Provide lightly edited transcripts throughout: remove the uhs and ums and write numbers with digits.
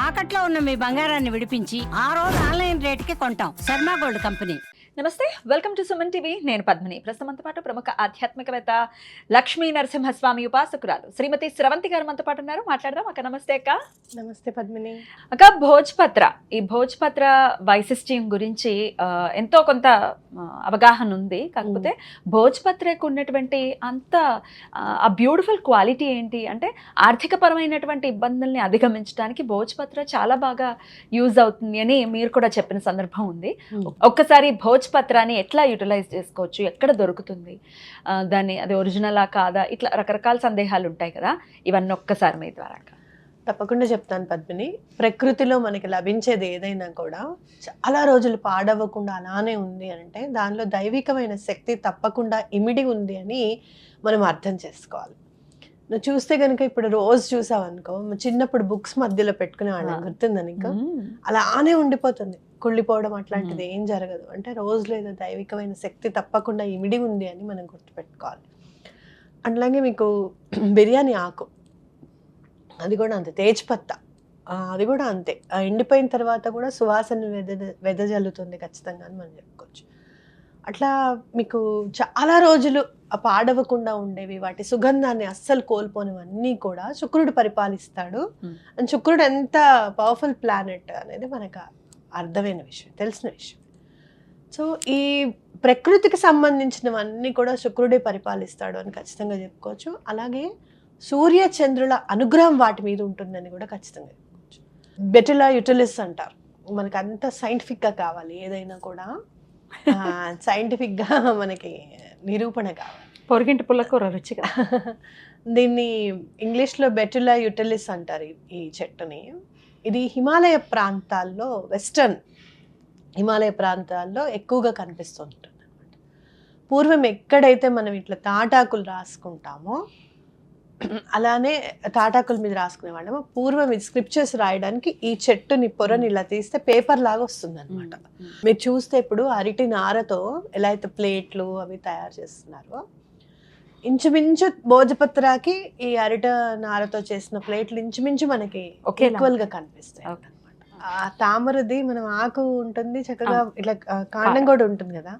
తాకట్లో ఉన్న మీ బంగారాన్ని విడిపించి ఆ రోజు ఆన్లైన్ రేటుకి కొంటాం. Sharma gold company. నమస్తే, వెల్కమ్ టు సుమన్ టీవీ. నేను పద్మిని. ప్రస్తుతంతో పాటు ప్రముఖ ఆధ్యాత్మికవేత్త లక్ష్మీ నరసింహస్వామి ఉపాసకురాలు శ్రీమతి స్రవంతి గారు మనతో పాటు ఉన్నారు. మాట్లాడదాం. అక్క నమస్తే. అక్క నమస్తే పద్మిని. అక్క, భోజ్పత్ర, ఈ భోజ్పత్ర వైశిష్ట్యం గురించి ఎంతో కొంత అవగాహన ఉంది. కాకపోతే భోజ్పత్రకు ఉన్నటువంటి అంత ఆ బ్యూటిఫుల్ క్వాలిటీ ఏంటి అంటే, ఆర్థిక పరమైనటువంటి ఇబ్బందుల్ని అధిగమించడానికి భోజ్పత్ర చాలా బాగా యూజ్ అవుతుంది అని మీరు కూడా చెప్పిన సందర్భం ఉంది. ఒక్కసారి భోజ్పత్రాన్ని ఎట్లా యూటిలైజ్ చేసుకోవచ్చు, ఎక్కడ దొరుకుతుంది, దాన్ని అది ఒరిజినలా కాదా, ఇట్లా రకరకాల సందేహాలు ఉంటాయి కదా, ఇవన్నీ ఒక్కసారి మీ ద్వారా. తప్పకుండా చెప్తాను పద్మిని. ప్రకృతిలో మనకి లభించేది ఏదైనా కూడా చాలా రోజులు పాడవ్వకుండా అలానే ఉంది అంటే దానిలో దైవికమైన శక్తి తప్పకుండా ఇమిడి ఉంది అని మనం అర్థం చేసుకోవాలి. నువ్వు చూస్తే కనుక ఇప్పుడు రోజు చూసావు అనుకో, చిన్నప్పుడు బుక్స్ మధ్యలో పెట్టుకునే వాళ్ళం, గుర్తుందా నీకు? అలానే ఉండిపోతుంది, కుళ్ళిపోవడం అట్లాంటిది ఏం జరగదు. అంటే రోజులో ఏదో దైవికమైన శక్తి తప్పకుండా ఇమిడి ఉంది అని మనం గుర్తుపెట్టుకోవాలి. అట్లాగే మీకు బిర్యానీ ఆకు, అది కూడా అంతే. తేజ్పత్తా, అది కూడా అంతే. ఎండిపోయిన తర్వాత కూడా సువాసన వెదజల్లుతుంది ఖచ్చితంగా అని మనం చెప్పుకోవచ్చు. అట్లా మీకు చాలా రోజులు పాడవకుండా ఉండేవి, వాటి సుగంధాన్ని అస్సలు కోల్పోనివన్నీ కూడా శుక్రుడు పరిపాలిస్తాడు. అండ్ శుక్రుడు ఎంత పవర్ఫుల్ ప్లానెట్ అనేది మనకు అర్థమైన విషయం, తెలిసిన విషయం. సో ఈ ప్రకృతికి సంబంధించినవన్నీ కూడా శుక్రుడే పరిపాలిస్తాడు అని ఖచ్చితంగా చెప్పుకోవచ్చు. అలాగే సూర్య చంద్రుల అనుగ్రహం వాటి మీద ఉంటుందని కూడా ఖచ్చితంగా చెప్పుకోవచ్చు. బెటిలా యుటిలిస్ అంటారు. మనకు అంత సైంటిఫిక్గా కావాలి, ఏదైనా కూడా సైంటిఫిక్గా మనకి నిరూపణ కావాలి. పొరిగింటి పుల్లకూర రుచిగా. దీన్ని ఇంగ్లీష్లో బెటిలా యుటిలిస్ అంటారు ఈ చెట్టుని. ఇది హిమాలయ ప్రాంతాల్లో, వెస్టర్న్ హిమాలయ ప్రాంతాల్లో ఎక్కువగా కనిపిస్తుంటుంది అనమాట. పూర్వం ఎక్కడైతే మనం ఇట్లా తాటాకులు రాసుకుంటామో అలానే తాటాకుల మీద రాసుకునే వాళ్ళము. పూర్వం ఇది స్క్రిప్చర్స్ రాయడానికి ఈ చెట్టుని పొరని ఇలా తీస్తే పేపర్ లాగా వస్తుంది అనమాట. మీరు చూస్తే ఇప్పుడు అరటి నారతో ఎలా అయితే ప్లేట్లు అవి తయారు చేస్తున్నారో, ఇంచుమించు భోజపత్రాకి ఈ అరట నారతో చేసిన ప్లేట్లు ఇంచుమించు మనకి ఈక్వల్ గా కనిపిస్తాయి అనమాట. ఆ తామరది మనం ఆకు ఉంటుంది చక్కగా, ఇట్లా కాండం కూడా ఉంటుంది కదా,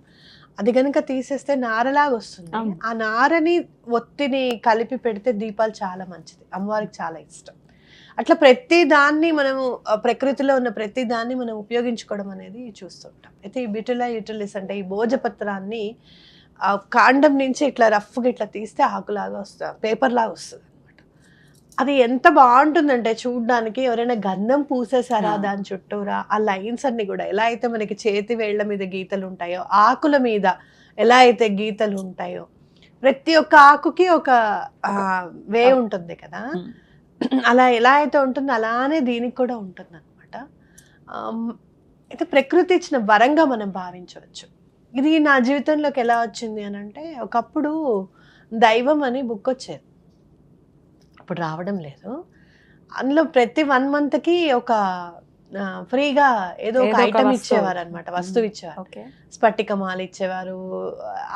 అది కనుక తీసేస్తే నారలాగా వస్తుంది. ఆ నారని ఒత్తిని కలిపి పెడితే దీపాలు చాలా మంచిది, అమ్మవారికి చాలా ఇష్టం. అట్లా ప్రతి దాన్ని మనము ప్రకృతిలో ఉన్న ప్రతి దాన్ని మనం ఉపయోగించుకోవడం అనేది చూస్తుంటాం. అయితే ఈ బిటిలా యుటిలిస్ అంటే ఈ భోజపత్రాన్ని కాండం నుంచి ఇట్లా రఫ్గా ఇట్లా తీస్తే ఆకులాగా వస్తుంది, పేపర్ లాగా వస్తుంది అనమాట. అది ఎంత బాగుంటుందంటే చూడడానికి. ఎవరైనా గంధం పూసేసారా దాని చుట్టూరా, ఆ లైన్స్ అన్ని కూడా ఎలా అయితే మనకి చేతి వేళ్ల మీద గీతలు ఉంటాయో, ఆకుల మీద ఎలా అయితే గీతలు ఉంటాయో, ప్రతి ఒక్క ఆకుకి ఒక వే ఉంటుంది కదా, అలా ఎలా అయితే ఉంటుందో అలానే దీనికి కూడా ఉంటుంది అనమాట. అయితే ప్రకృతి ఇచ్చిన వరంగా మనం భావించవచ్చు. ఇది నా జీవితంలోకి ఎలా వచ్చింది అని అంటే, ఒకప్పుడు దైవం అని బుక్ వచ్చేది, ఇప్పుడు రావడం లేదు. అందులో ప్రతి 1 monthకి ఒక ఫ్రీగా ఏదో ఒక ఐటమ్ ఇచ్చేవారు అనమాట, వస్తువు ఇచ్చేవారు. స్ఫటికమాల ఇచ్చేవారు.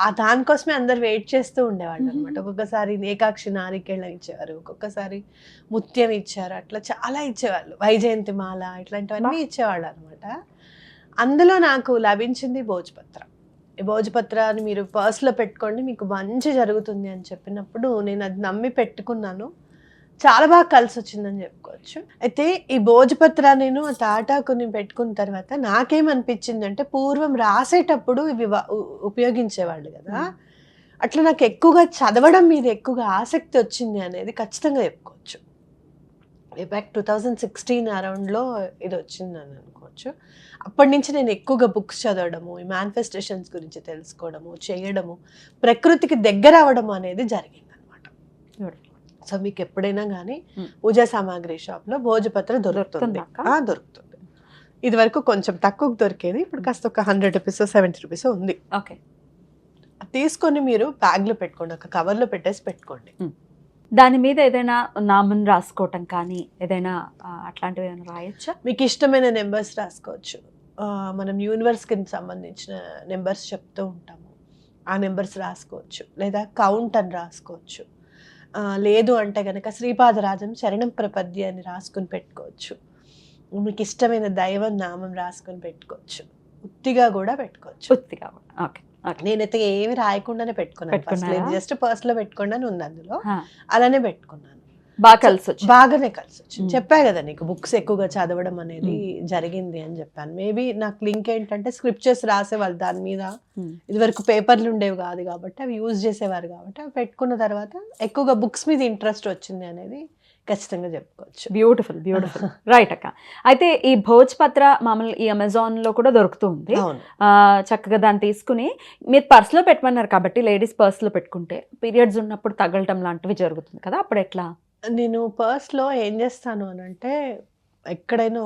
ఆ దానికోసమే అందరు వెయిట్ చేస్తూ ఉండేవాళ్ళు అనమాట. ఒక్కొక్కసారి ఏకాక్షి నారికేళ్ళం ఇచ్చేవారు, ఒక్కొక్కసారి ముత్యం ఇచ్చారు, అట్లా చాలా ఇచ్చేవాళ్ళు. వైజయంతి మాల ఇట్లాంటివన్నీ ఇచ్చేవాళ్ళు అనమాట. అందులో నాకు లభించింది భోజ్పత్ర. ఈ భోజ్పత్రాన్ని మీరు పర్స్లో పెట్టుకోండి, మీకు మంచి జరుగుతుంది అని చెప్పినప్పుడు నేను అది నమ్మి పెట్టుకున్నాను. చాలా బాగా కలిసి వచ్చిందని చెప్పుకోవచ్చు. అయితే ఈ భోజ్పత్ర నేను తాటాకుని పెట్టుకున్న తర్వాత నాకేమనిపించింది అంటే, పూర్వం రాసేటప్పుడు ఇవి ఉపయోగించేవాళ్ళు కదా, అట్లా నాకు ఎక్కువగా చదవడం మీద ఎక్కువగా ఆసక్తి వచ్చింది అనేది ఖచ్చితంగా చెప్పుకోవచ్చు. బ్యాక్ 2016 అరౌండ్లో ఇది వచ్చిందని అనుకోవచ్చు. అప్పటి నుంచి నేను ఎక్కువగా బుక్స్ చదవడము, ఈ మేనిఫెస్టేషన్స్ గురించి తెలుసుకోవడము, చేయడము, ప్రకృతికి దగ్గర అవ్వడము అనేది జరిగింది అనమాట. సో మీకు ఎప్పుడైనా కానీ పూజా సామాగ్రి షాప్లో భోజపత్ర దొరుకుతుంది. ఇది వరకు కొంచెం తక్కువకు దొరికేది, ఇప్పుడు కాస్త ఒక 100 రూపీస్ 70 రూపీస్ ఉంది. ఓకే, తీసుకొని మీరు బ్యాగ్లో పెట్టుకోండి, ఒక కవర్లో పెట్టేసి పెట్టుకోండి. దాని మీద ఏదైనా నామం రాసుకోవటం కానీ ఏదైనా అట్లాంటివి ఏమైనా రాయొచ్చా? మీకు ఇష్టమైన నెంబర్స్ రాసుకోవచ్చు. మనం యూనివర్స్కి సంబంధించిన నెంబర్స్ చెప్తూ ఉంటాము, ఆ నెంబర్స్ రాసుకోవచ్చు. లేదా కౌంట్ అని రాసుకోవచ్చు. లేదు అంటే కనుక శ్రీపాదరాజం శరణం ప్రపద్య అని రాసుకుని పెట్టుకోవచ్చు. మీకు ఇష్టమైన దైవం నామం రాసుకొని పెట్టుకోవచ్చు, ఉత్తిగా కూడా పెట్టుకోవచ్చు. ఉత్తిగా ఓకే. నేనైతే ఏమి రాయకుండానే పెట్టుకున్నారా? జస్ట్ పర్స్ లో పెట్టుకున్నాను ఉంది అందులో, ఆ, అలానే పెట్టుకున్నాను. బాగా కలిసి వచ్చింది. బాగానే కలిసి వచ్చింది. మ్మ్. చెప్పా కదా నీకు బుక్స్ ఎక్కువగా చదవడం అనేది జరిగింది అని చెప్పాను. మేబీ నాకు లింక్ ఏంటంటే స్క్రిప్చర్స్ రాసేవాళ్ళు దాని మీద, ఉమ్, ఇదివరకు పేపర్లు ఉండేవి కాదు కాబట్టి అవి యూజ్ చేసేవారు కాబట్టి అవి పెట్టుకున్న తర్వాత ఎక్కువగా బుక్స్ మీద ఇంట్రెస్ట్ వచ్చింది అనేది ఖచ్చితంగా చెప్పుకోవచ్చు. Beautiful beautiful. రైట్ అక్క. అయితే ఈ భోజ్పత్ర మామూలు ఈ అమెజాన్ లో కూడా దొరుకుతుంది. అవును. చక్కగా దాన్ని తీసుకుని మీరు పర్స్ లో పెట్టమన్నారు కాబట్టి లేడీస్ పర్స్ లో పెట్టుకుంటే పీరియడ్స్ ఉన్నప్పుడు తగలటం లాంటివి జరుగుతుంది కదా, అప్పుడు ఎట్లా? నేను పర్స్ లో ఏం చేస్తాను అని అంటే ఎక్కడైనా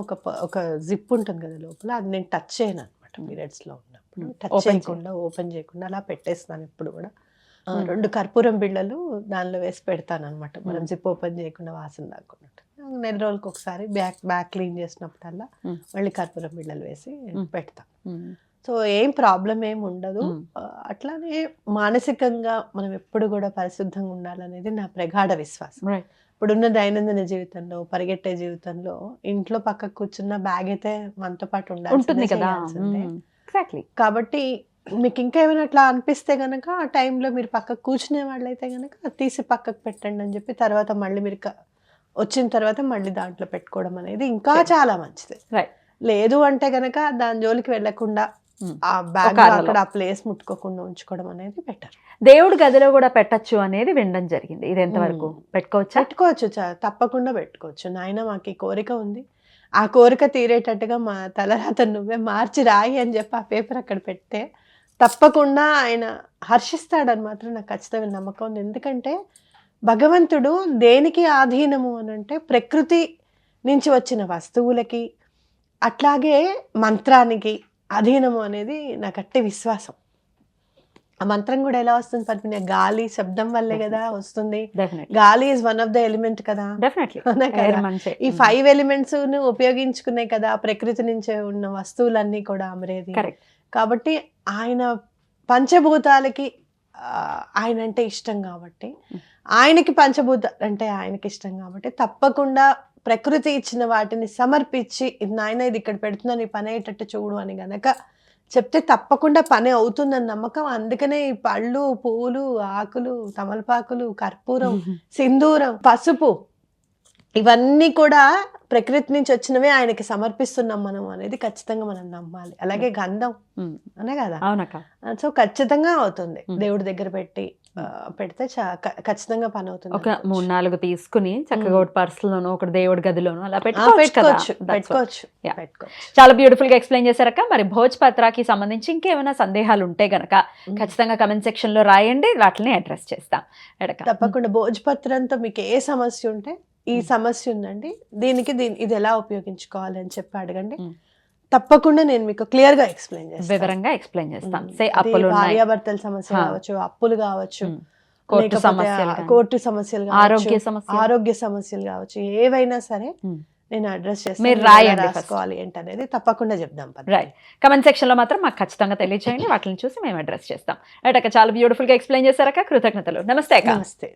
ఒక జిప్ ఉంటుంది కదా లోపల, అది నేను టచ్ చేయను అనమాట. పీరియడ్స్ లో ఉన్నప్పుడు టచ్ Open చేయకుండా ఓపెన్ చేయకుండా అలా పెట్టేస్తాను ఎప్పుడు కూడా. 2 కర్పూరం బిళ్ళలు దానిలో వేసి పెడతాను అనమాట. మనం జిప్ ఓపెన్ చేయకుండా వాసన రాకుండా. నెల రోజులకు ఒకసారి బ్యాక్ క్లీన్ చేసినప్పుడల్లా మళ్ళీ కర్పూరం బిళ్ళలు వేసి పెడతాను. సో ఏం ప్రాబ్లం ఏం ఉండదు. అట్లానే మానసికంగా మనం ఎప్పుడు కూడా పరిశుద్ధంగా ఉండాలనేది నా ప్రగాఢ విశ్వాసం. రైట్. ఇప్పుడున్న దైనందిన జీవితంలో, పరిగెట్టే జీవితంలో ఇంట్లో పక్కకు కూర్చున్న బ్యాగ్ అయితే మనతో పాటు ఉంటుంది కదా. ఉండాల్సిందే. ఎగ్జాక్ట్లీ. కాబట్టి మీకు ఇంకా ఏమైనా అట్లా అనిపిస్తే గనక ఆ టైంలో మీరు పక్కకు కూర్చునే వాళ్ళైతే గనక తీసి పక్కకు పెట్టండి అని చెప్పి తర్వాత మళ్ళీ మీరు వచ్చిన తర్వాత మళ్ళీ దాంట్లో పెట్టుకోవడం అనేది ఇంకా చాలా మంచిది. రైట్. లేదు అంటే గనక దాని జోలికి వెళ్ళకుండా ఆ బ్యాగ్ ఒక అరలో. అక్కడ ఆ ప్లేస్ ముట్టుకోకుండా ఉంచుకోవడం అనేది బెటర్. దేవుడి గదిలో కూడా పెట్టచ్చు అనేది వినడం జరిగింది. ఇది ఎంతవరకు పెట్టుకోవచ్చా? పెట్టుకోవచ్చు, తప్పకుండా పెట్టుకోవచ్చు. నాయన మాకు ఈ కోరిక ఉంది, ఆ కోరిక తీరేటట్టుగా మా తలరాత నువ్వే మార్చి రాయి అని చెప్పి ఆ పేపర్ అక్కడ పెడితే తప్పకుండా ఆయన హర్షిస్తాడని మాత్రం నాకు ఖచ్చితంగా నమ్మకం ఉంది. ఎందుకంటే భగవంతుడు దేనికి ఆధీనము అని అంటే ప్రకృతి నుంచి వచ్చిన వస్తువులకి అట్లాగే మంత్రానికి అధీనము అనేది నా గట్టి విశ్వాసం. ఆ మంత్రం కూడా ఎలా వస్తుంది పద్మిని? గాలి శబ్దం వల్లే కదా వస్తుంది. గాలి is one of the element కదా. ఈ 5 ఎలిమెంట్స్ ను ఉపయోగించుకునే కదా ప్రకృతి నుంచి ఉన్న వస్తువులన్నీ కూడా అమరేది. కాబట్టి ఆయన పంచభూతాలకి ఆయన అంటే ఇష్టం కాబట్టి, ఆయనకి పంచభూతాలు అంటే ఆయనకి ఇష్టం కాబట్టి తప్పకుండా ప్రకృతి ఇచ్చిన వాటిని సమర్పించి నాయన ఇది ఇక్కడ పెడుతున్నాను, ఈ పని అయ్యేటట్టు చూడు అని గనక చెప్తే తప్పకుండా పని అవుతుందని నమ్మకం. అందుకనే ఈ పళ్ళు, పువ్వులు, ఆకులు, తమలపాకులు, కర్పూరం, సింధూరం, పసుపు ఇవన్నీ కూడా ప్రకృతి నుంచి వచ్చినవే ఆయనకి సమర్పిస్తున్నాం మనం అనేది ఖచ్చితంగా మనం నమ్మాలి. అలాగే గంధం అనే కదా. సో ఖచ్చితంగా అవుతుంది. దేవుడి దగ్గర పెడితే ఖచ్చితంగా పని అవుతుంది. ఒక 3-4 తీసుకుని చక్కగా ఒకటి పర్సులోనో ఒకటి దేవుడి గదిలోనో అలా పెట్టుకోవచ్చు. చాలా బ్యూటిఫుల్ గా ఎక్స్ప్లెయిన్ చేశారక్క. మరి భోజ్పత్రకి సంబంధించి ఇంకేమైనా సందేహాలు ఉంటే గనక ఖచ్చితంగా కమెంట్ సెక్షన్ లో రాయండి, వాటిని అడ్రస్ చేస్తాం. తప్పకుండా భోజ్పత్రంతో మీకు ఏ సమస్య ఉంటే ఈ సమస్య ఉందండి, దీనికి ఇది ఎలా ఉపయోగించుకోవాలి అని చెప్పి అడగండి. తప్పకుండా నేను మీకు క్లియర్ గా ఎక్స్ప్లెయిన్ చేస్తాను, వివరంగా ఎక్స్ప్లెయిన్ చేస్తాం. భార్యాభర్తల సమస్య కావచ్చు, అప్పులు కావచ్చు, కోర్టు సమస్యలు, ఆరోగ్య సమస్యలు కావచ్చు, ఏవైనా సరే నేను అడ్రస్ చేస్తాను. రాసుకోవాలి ఏంటనేది తప్పకుండా చెప్దాం. రైట్. కమెంట్ సెక్షన్ లో మాత్రం మాకు ఖచ్చితంగా తెలియజేయండి, వాటిని చూసి మేము అడ్రస్ చేస్తాం. రైట్ అక్క, చాలా బ్యూటిఫుల్ గా ఎక్స్ప్లెయిన్ చేశారక్క. కృతజ్ఞతలు. నమస్తే అక్క. నమస్తే.